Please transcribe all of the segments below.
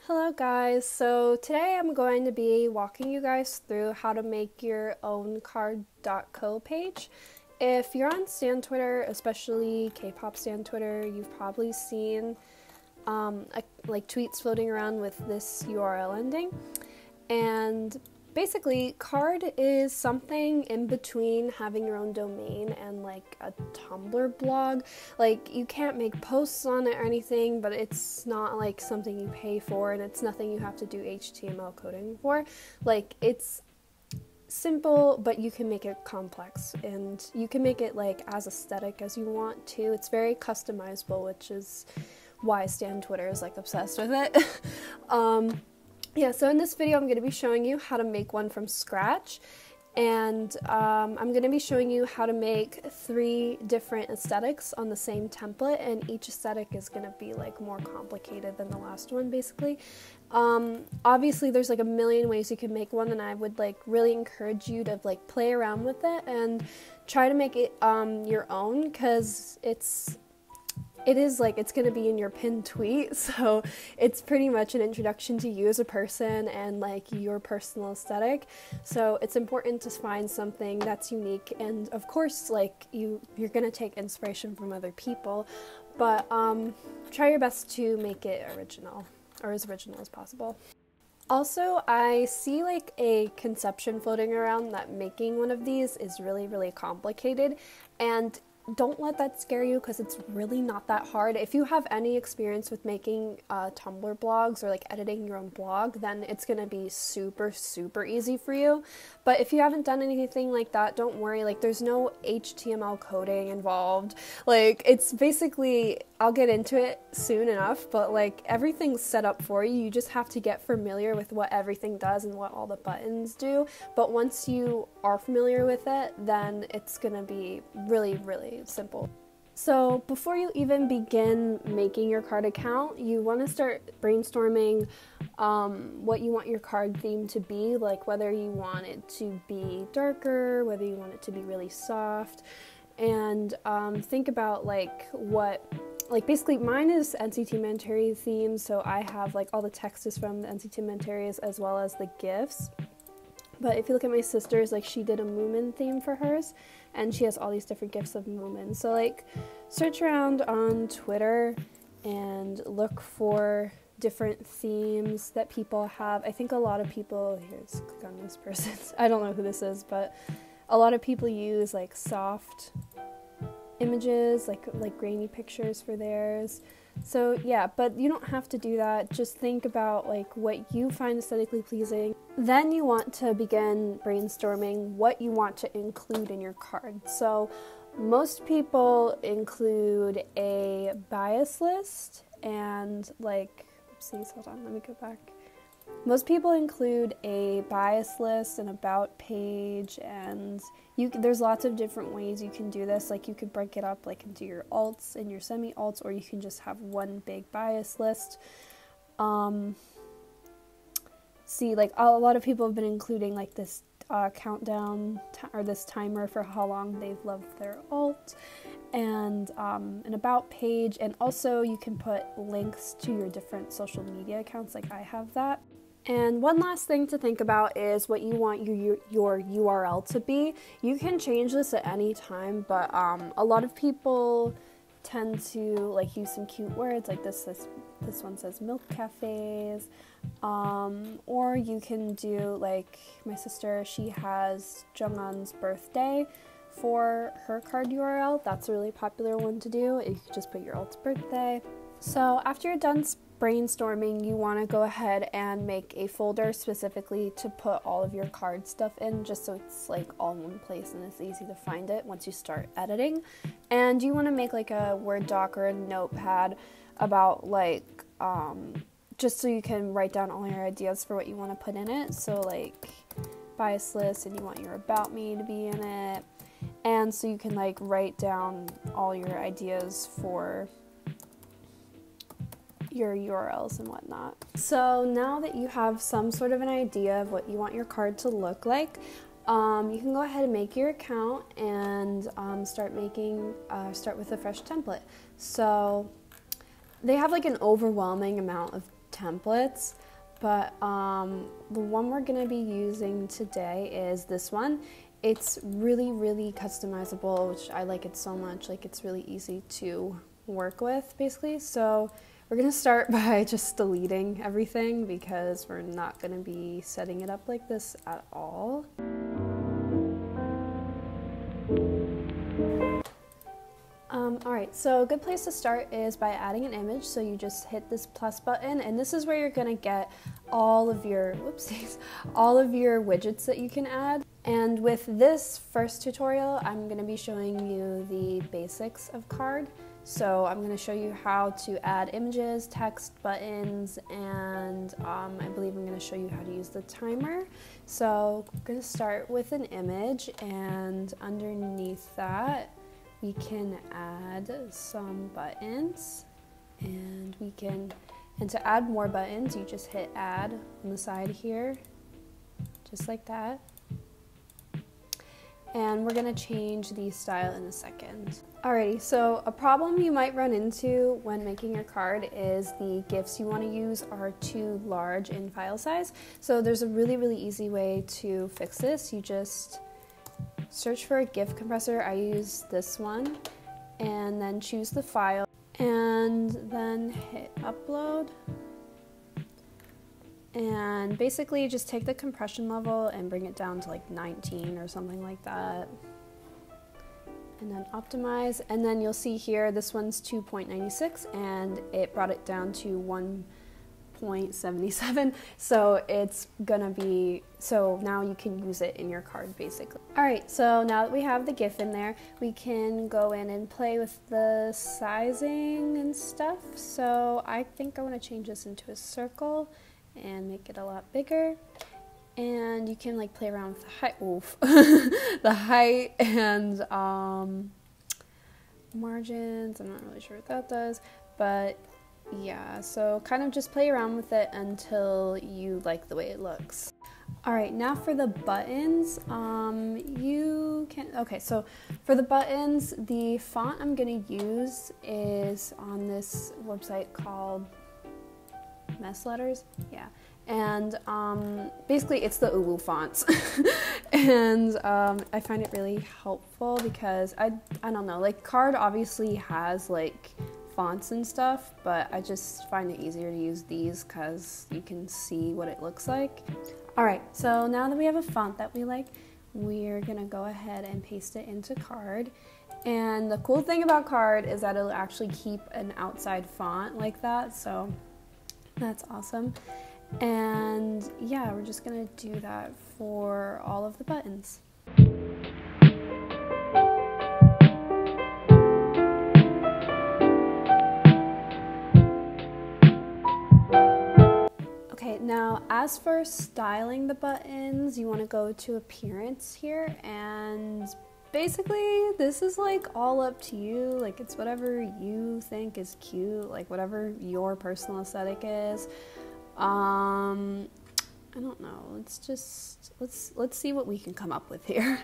Hello guys, so today I'm going to be walking you guys through how to make your own card.co page. If you're on stan Twitter, especially K-pop stan Twitter, you've probably seen tweets floating around with this URL ending. And basically, card is something in between having your own domain and like a Tumblr blog. Like, you can't make posts on it or anything, but it's not like something you pay for, and it's nothing you have to do HTML coding for. Like, it's simple, but you can make it complex, and you can make it like as aesthetic as you want to. It's very customizable, which is why stan Twitter is like obsessed with it. Yeah, so in this video I'm going to be showing you how to make one from scratch, and I'm going to be showing you how to make 3 different aesthetics on the same template, and each aesthetic is going to be like more complicated than the last one basically. Obviously there's like a million ways you can make one, and I would like really encourage you to like play around with it and try to make it your own, because it is like it's going to be in your pinned tweet, so it's pretty much an introduction to you as a person and like your personal aesthetic. So it's important to find something that's unique, and of course like you're going to take inspiration from other people, but try your best to make it original, or as original as possible. Also, I see like a conception floating around that making one of these is really, really complicated, and don't let that scare you, because it's really not that hard. If you have any experience with making Tumblr blogs or like editing your own blog, then it's gonna be super, super easy for you. But if you haven't done anything like that, don't worry. Like, there's no HTML coding involved. Like, it's basically, I'll get into it soon enough, but like everything's set up for you. You just have to get familiar with what everything does and what all the buttons do. But once you are familiar with it, then it's gonna be really, really simple. So before you even begin making your card account, you want to start brainstorming what you want your card theme to be, like whether you want it to be darker, whether you want it to be really soft, and think about like basically mine is NCT Manitary theme, so I have like all the text is from the NCT Manitaries as well as the GIFs. But if you look at my sister's, like she did a Moomin theme for hers, and she has all these different gifs of Moomin. So like search around on Twitter and look for different themes that people have. I think a lot of people, let's click on this person. I don't know who this is, but a lot of people use like soft images, like grainy pictures for theirs. So yeah, but you don't have to do that. Just think about like what you find aesthetically pleasing. Then you want to begin brainstorming what you want to include in your card. So most people include a bias list and like, oopsies, hold on, let me go back. Most people include a bias list, an about page, and there's lots of different ways you can do this. Like, you could break it up like into your alts and your semi-alts, or you can just have one big bias list. See, like a lot of people have been including like this countdown or this timer for how long they've loved their alt, and an about page, and also you can put links to your different social media accounts, like I have that. And one last thing to think about is what you want your URL to be. You can change this at any time, but a lot of people tend to like use some cute words, like this one says milk cafes, or you can do like my sister, she has Jungwon's birthday for her card URL. That's a really popular one to do. You can just put your alt's birthday. So after you're done brainstorming, you want to go ahead and make a folder specifically to put all of your card stuff in, just so it's like all in one place and it's easy to find it once you start editing. And you want to make like a Word doc or a notepad about like just so you can write down all your ideas for what you want to put in it. So like bias list, and you want your about me to be in it, and so you can like write down all your ideas for your URLs and whatnot. So now that you have some sort of an idea of what you want your card to look like, you can go ahead and make your account and start with a fresh template. So they have like an overwhelming amount of templates, but the one we're going to be using today is this one. It's really, really customizable, which I like it so much. Like, it's really easy to work with, basically. So we're going to start by just deleting everything because we're not going to be setting it up like this at all. Alright, so a good place to start is by adding an image. So you just hit this plus button, and this is where you're going to get all of your, all of your widgets that you can add. And with this first tutorial, I'm going to be showing you the basics of card. So I'm going to show you how to add images, text, buttons, and I believe I'm going to show you how to use the timer. So I'm going to start with an image, and underneath that we can add some buttons, and to add more buttons, you just hit add on the side here, just like that. And we're going to change the style in a second. Alrighty, so a problem you might run into when making your card is the GIFs you want to use are too large in file size. So there's a really, really easy way to fix this. You just search for a GIF compressor. I use this one, and then choose the file, and then hit upload. And basically just take the compression level and bring it down to like 19 or something like that. And then optimize, and then you'll see here this one's 2.96 and it brought it down to 1.77, so it's gonna be, so now you can use it in your card basically. Alright, so now that we have the GIF in there, we can go in and play with the sizing and stuff. So I think I want to change this into a circle and make it a lot bigger. And you can like play around with the height, the height and margins. I'm not really sure what that does, but yeah, so kind of just play around with it until you like the way it looks. Alright, now for the buttons, so for the buttons, the font I'm going to use is on this website called Mess Letters, yeah. And basically it's the Uwu fonts. And I find it really helpful because I don't know, like card obviously has like fonts and stuff, but I just find it easier to use these because you can see what it looks like. Alright, so now that we have a font that we like, we're gonna go ahead and paste it into card. And the cool thing about card is that it'll actually keep an outside font like that, so that's awesome. And yeah, we're just gonna do that for all of the buttons. Okay, now as for styling the buttons, you want to go to appearance here, and basically this is like all up to you. Like, it's whatever you think is cute, like whatever your personal aesthetic is. I don't know, let's see what we can come up with here.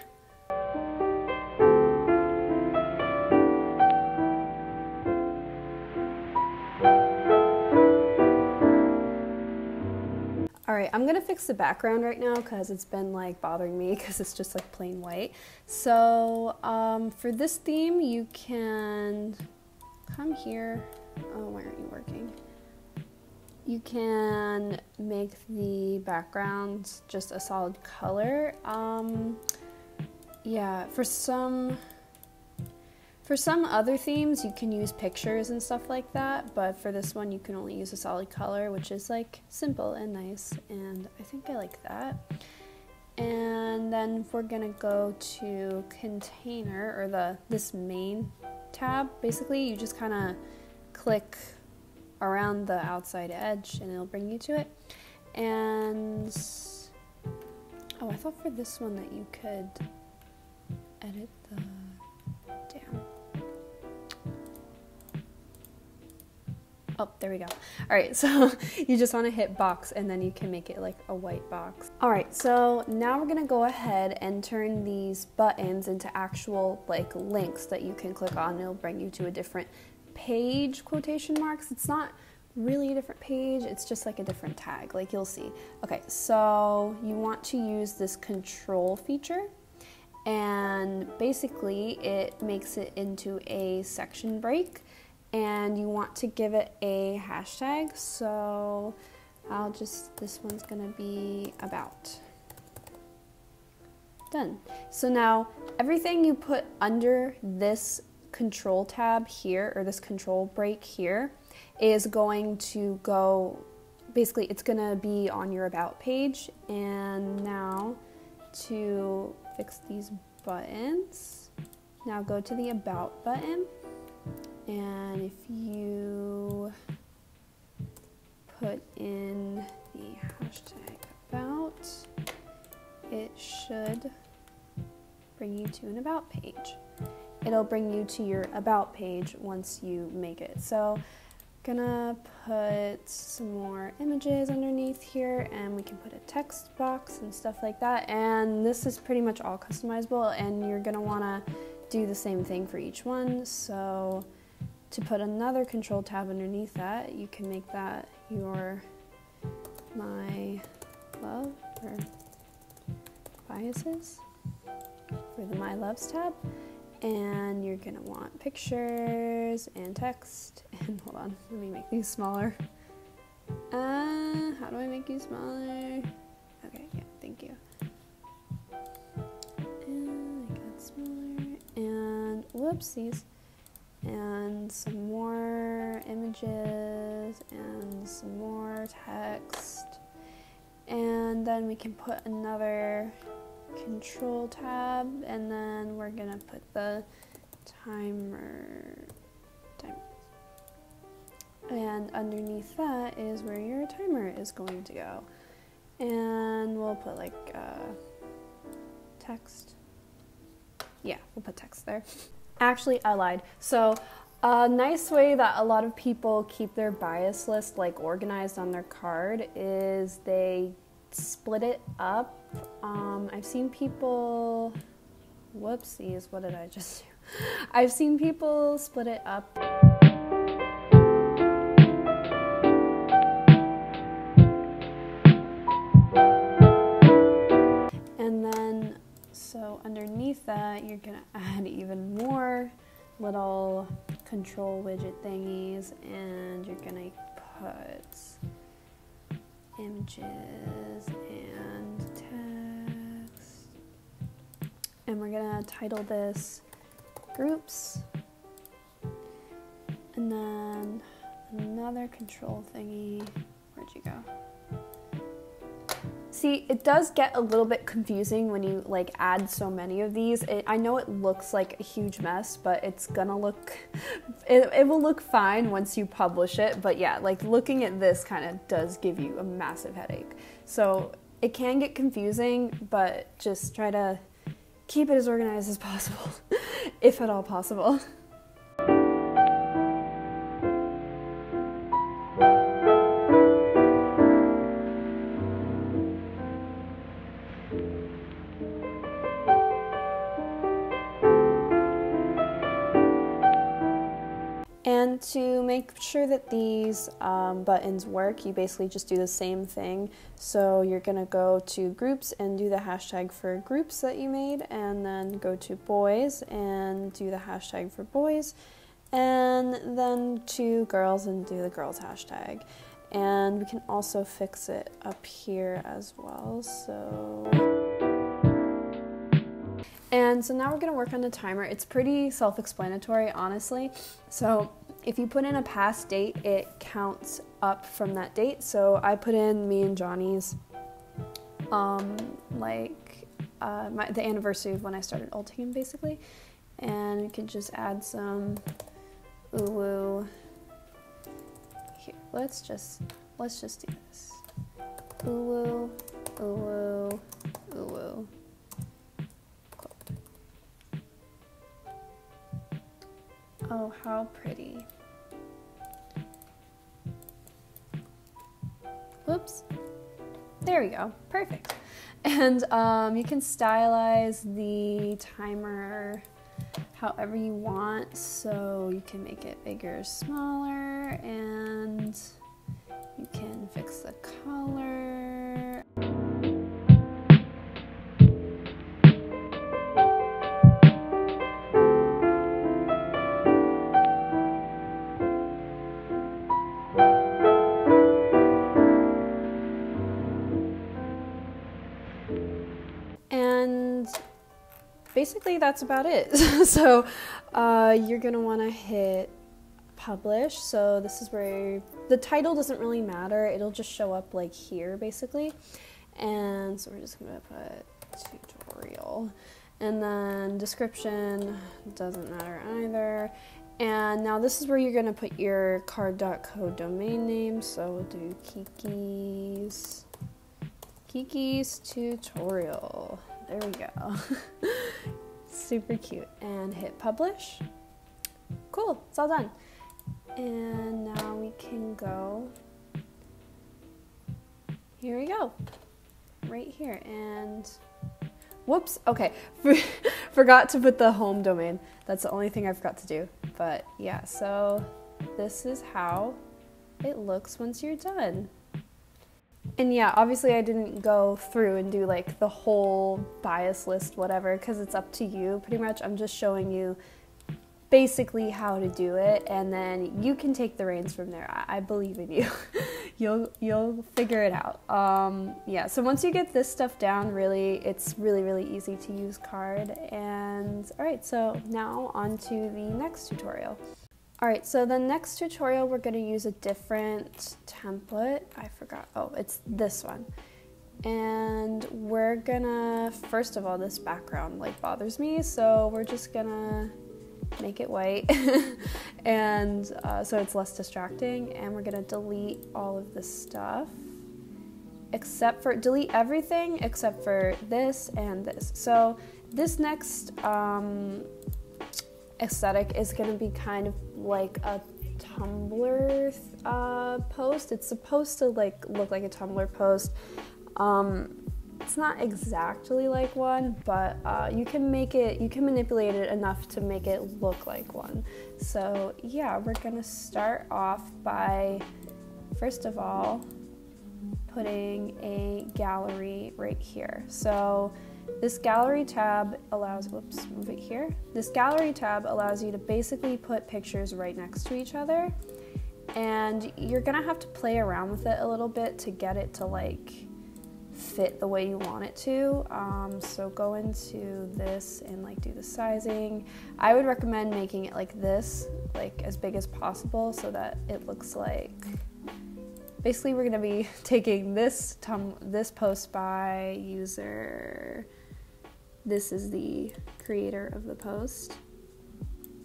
Alright, I'm gonna fix the background right now because it's been like bothering me because it's just like plain white. So for this theme you can come here. Oh, why aren't you working? You can make the background just a solid color. Yeah, for some other themes you can use pictures and stuff like that, but for this one you can only use a solid color, which is like simple and nice, and I think I like that. And then we're gonna go to container, or this main tab. Basically you just kind of click around the outside edge and it'll bring you to it. And oh, I thought for this one that you could edit the, damn. Oh, there we go. All right, so you just want to hit box and then you can make it like a white box. All right, so now we're gonna go ahead and turn these buttons into actual like links that you can click on and it'll bring you to a different page, quotation marks. It's not really a different page, it's just like a different tag, like you'll see. Okay, so you want to use this control feature, and basically it makes it into a section break, and you want to give it a hashtag. So this one's gonna be about. Done. So now everything you put under this control tab here, or this control break here, is going to go, basically it's gonna be on your about page. And now to fix these buttons, now go to the about button, and if you put in the hashtag about, it should bring you to an about page. It'll bring you to your about page once you make it. So I'm gonna put some more images underneath here, and we can put a text box and stuff like that. And this is pretty much all customizable, and you're gonna wanna do the same thing for each one. So to put another control tab underneath that, you can make that your my love or biases for the my loves tab, and you're gonna want pictures and text. And hold on, let me make these smaller. How do I make you smaller? Okay, yeah, thank you. And make that smaller, and whoopsies, and some more images and some more text. And then we can put another control tab, and then we're gonna put the timer. And underneath that is where your timer is going to go. And we'll put like text. Yeah, we'll put text there. Actually, I lied. So a nice way that a lot of people keep their bias list like organized on their card is they split it up. I've seen people, whoopsies, what did I just do? I've seen people split it up. And then, so underneath that, you're gonna add even more little control widget thingies, and you're gonna put images and text, and we're gonna title this groups, and then another control thingy. Where'd you go? See, it does get a little bit confusing when you like add so many of these. I know it looks like a huge mess, but it's gonna look, it will look fine once you publish it. But yeah, like looking at this kind of does give you a massive headache. So it can get confusing, but just try to keep it as organized as possible, if at all possible. And to make sure that these buttons work, you basically just do the same thing. So you're gonna go to groups and do the hashtag for groups that you made, and then go to boys and do the hashtag for boys, and then to girls and do the girls hashtag. And we can also fix it up here as well. And so now we're gonna work on the timer. It's pretty self-explanatory, honestly. So if you put in a past date, it counts up from that date. So I put in me and Johnny's, the anniversary of when I started ulting him, basically. And we can just add some ooh-woo. Here, let's just do this. Ooh-woo, ooh-woo, ooh-woo. Oh, how pretty. Whoops. There we go. Perfect. And you can stylize the timer however you want. So you can make it bigger, smaller, and and you can fix the color. And basically that's about it. So you're gonna want to hit publish. So this is where the title doesn't really matter, it'll just show up like here basically. And so we're just gonna put tutorial, and then description doesn't matter either. And now this is where you're gonna put your card.co domain name. So we'll do Kiki's tutorial. There we go. Super cute. And hit publish. Cool, it's all done. And now we can go, here we go, right here. And whoops, okay, forgot to put the home domain. That's the only thing I forgot to do. But yeah, so this is how it looks once you're done. And yeah, obviously I didn't go through and do like the whole bias list, whatever, because it's up to you pretty much. I'm just showing you basically how to do it, and then you can take the reins from there. I believe in you. You'll figure it out. Yeah, so once you get this stuff down, really, it's really easy to use card. And all right, so now on to the next tutorial. All right, so the next tutorial, we're gonna use a different template. I forgot, oh, it's this one. And we're gonna, first of all, this background like bothers me, so we're just gonna make it white. And so it's less distracting, and we're gonna delete all of this stuff, except for, delete everything except for this and this. So this next aesthetic is going to be kind of like a Tumblr post. It's supposed to like look like a Tumblr post. It's not exactly like one, but you can manipulate it enough to make it look like one. So yeah, we're gonna start off by, first of all, putting a gallery right here. So this gallery tab allows, whoops, move it here. This gallery tab allows you to basically put pictures right next to each other, and you're gonna have to play around with it a little bit to get it to like fit the way you want it to. So go into this and like do the sizing. I would recommend making it like this, like as big as possible, so that it looks like, basically we're gonna be taking this post by user, this is the creator of the post,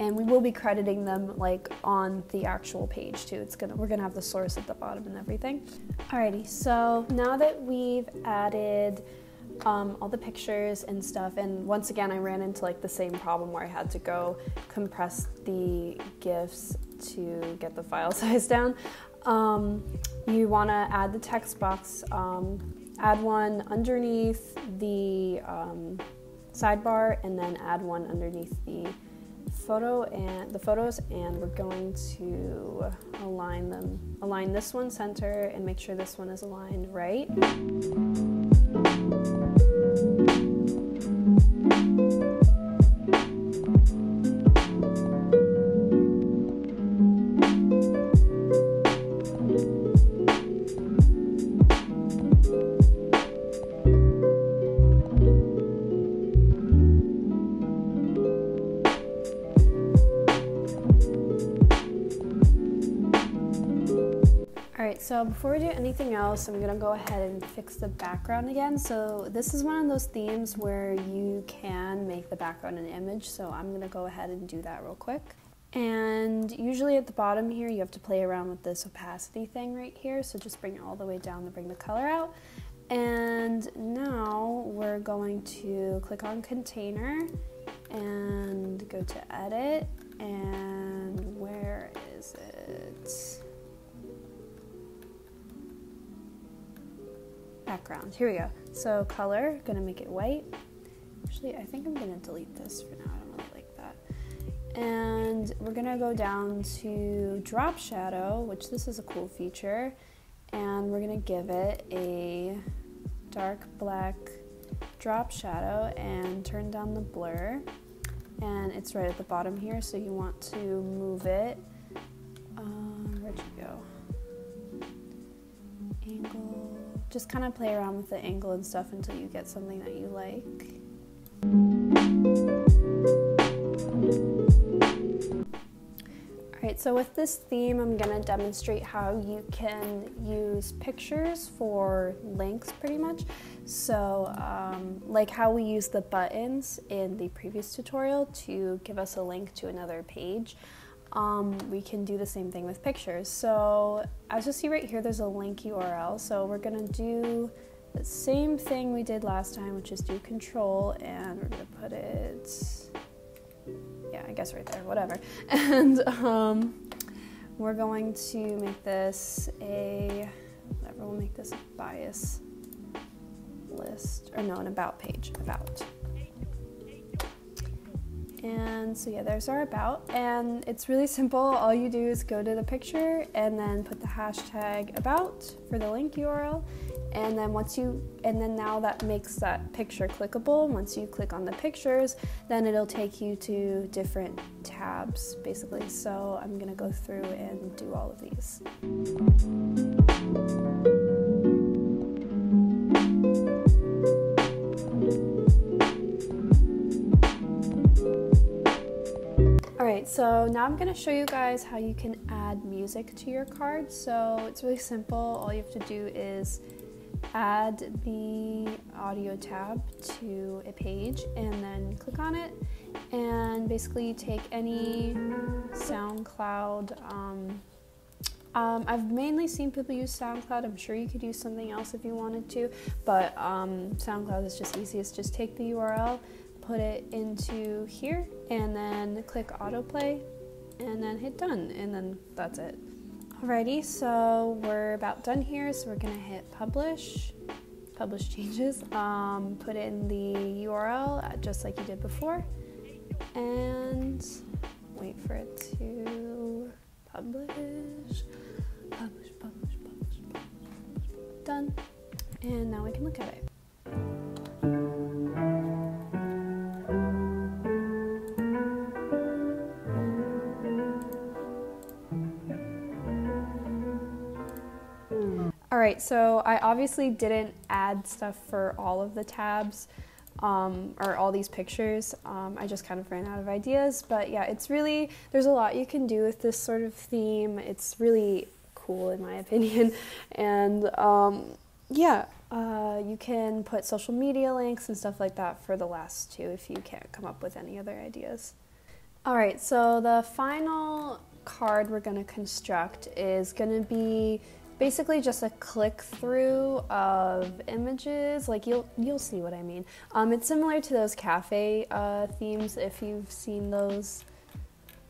and we will be crediting them like on the actual page too. We're gonna have the source at the bottom and everything. Alrighty, so now that we've added all the pictures and stuff, and once again I ran into like the same problem where I had to go compress the GIFs to get the file size down. You want to add the text box, add one underneath the sidebar, and then add one underneath the photos, and we're going to align this one center and make sure this one is aligned right. Alright, so before we do anything else, I'm gonna go ahead and fix the background again. So this is one of those themes where you can make the background an image, so I'm gonna go ahead and do that real quick. And usually at the bottom here, you have to play around with this opacity thing right here, so just bring it all the way down to bring the color out. And now we're going to click on container and go to edit, and where is it? Background, here we go. So color, gonna make it white. Actually, I think I'm gonna delete this for now, I don't really like that. And we're gonna go down to drop shadow, which this is a cool feature, and we're gonna give it a dark black drop shadow and turn down the blur. And it's right at the bottom here, so you want to move it. Where'd you go? Angle. Just kind of play around with the angle and stuff until you get something that you like. Alright, so with this theme, I'm going to demonstrate how you can use pictures for links pretty much. So like how we use the buttons in the previous tutorial to give us a link to another page. We can do the same thing with pictures. So as you see right here, there's a link URL. So we're gonna do the same thing we did last time, which is do control, and we're gonna put it, yeah, I guess right there, whatever. And we're going to make this we'll make this a bias list, or no, an about page, about. And so yeah, there's our about, and it's really simple. All you do is go to the picture and then put the hashtag about for the link URL, and then now that makes that picture clickable. Once you click on the pictures, then it'll take you to different tabs basically. So I'm gonna go through and do all of these. Alright, so now I'm going to show you guys how you can add music to your card. So it's really simple. All you have to do is add the audio tab to a page and then click on it, and basically take any SoundCloud. I've mainly seen people use SoundCloud. I'm sure you could use something else if you wanted to, but SoundCloud is just easiest. Just take the URL, put it into here, and then click autoplay, and then hit done, and then that's it. Alrighty, so we're about done here, so we're gonna hit publish changes, put in the URL just like you did before, and wait for it to publish, done, and now we can look at it. Alright, so I obviously didn't add stuff for all of the tabs, or all these pictures. I just kind of ran out of ideas, but yeah, there's a lot you can do with this sort of theme. It's really cool in my opinion, and you can put social media links and stuff like that for the last two if you can't come up with any other ideas. Alright, so the final card we're going to construct is going to be basically just a click through of images. Like you'll see what I mean. It's similar to those cafe themes if you've seen those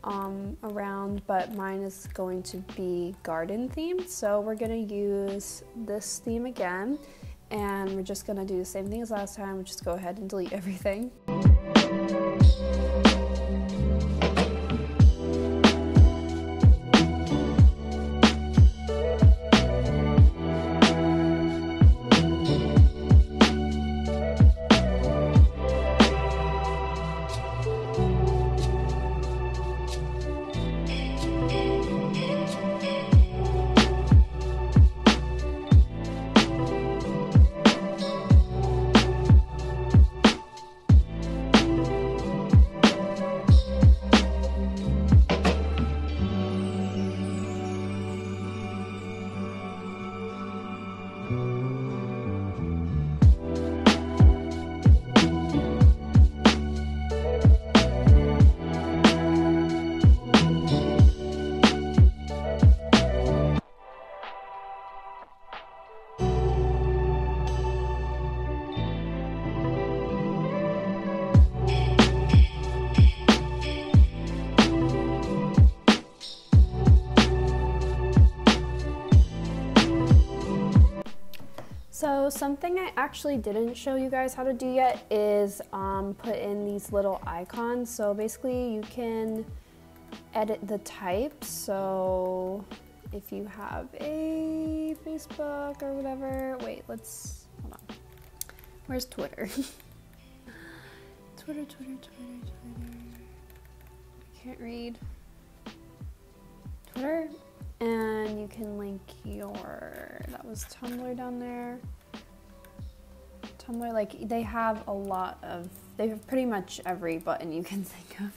around, but mine is going to be garden themed. So we're gonna use this theme again, and we're just gonna do the same thing as last time. We'll just go ahead and delete everything. So something I actually didn't show you guys how to do yet is put in these little icons. So basically you can edit the type. So if you have a Facebook or whatever, wait, let's, hold on. Where's Twitter? Twitter. I can't read. Twitter. And you can link your, that was Tumblr down there. Tumblr, like they have a lot of, they have pretty much every button you can think of.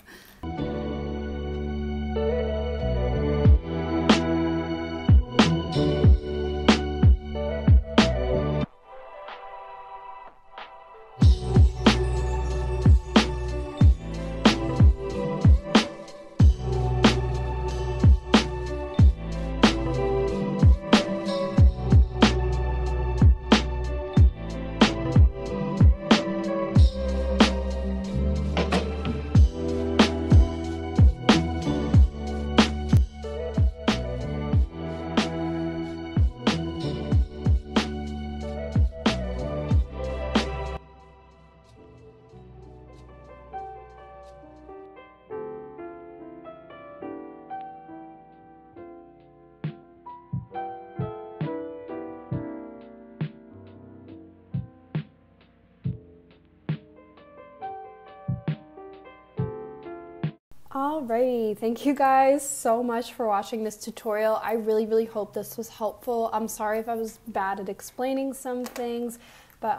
Alrighty, thank you guys so much for watching this tutorial. I really hope this was helpful. I'm sorry if I was bad at explaining some things, but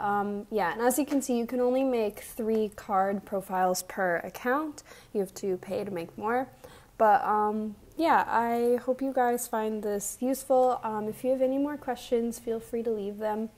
yeah, and as you can see, you can only make 3 card profiles per account. You have to pay to make more, but yeah, I hope you guys find this useful. If you have any more questions, feel free to leave them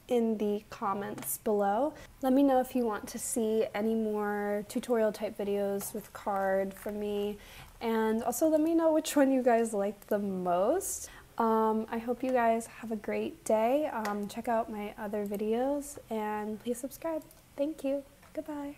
in the comments below. Let me know if you want to see any more tutorial type videos with card from me, and also let me know which one you guys liked the most. I hope you guys have a great day. Check out my other videos and please subscribe. Thank you. Goodbye.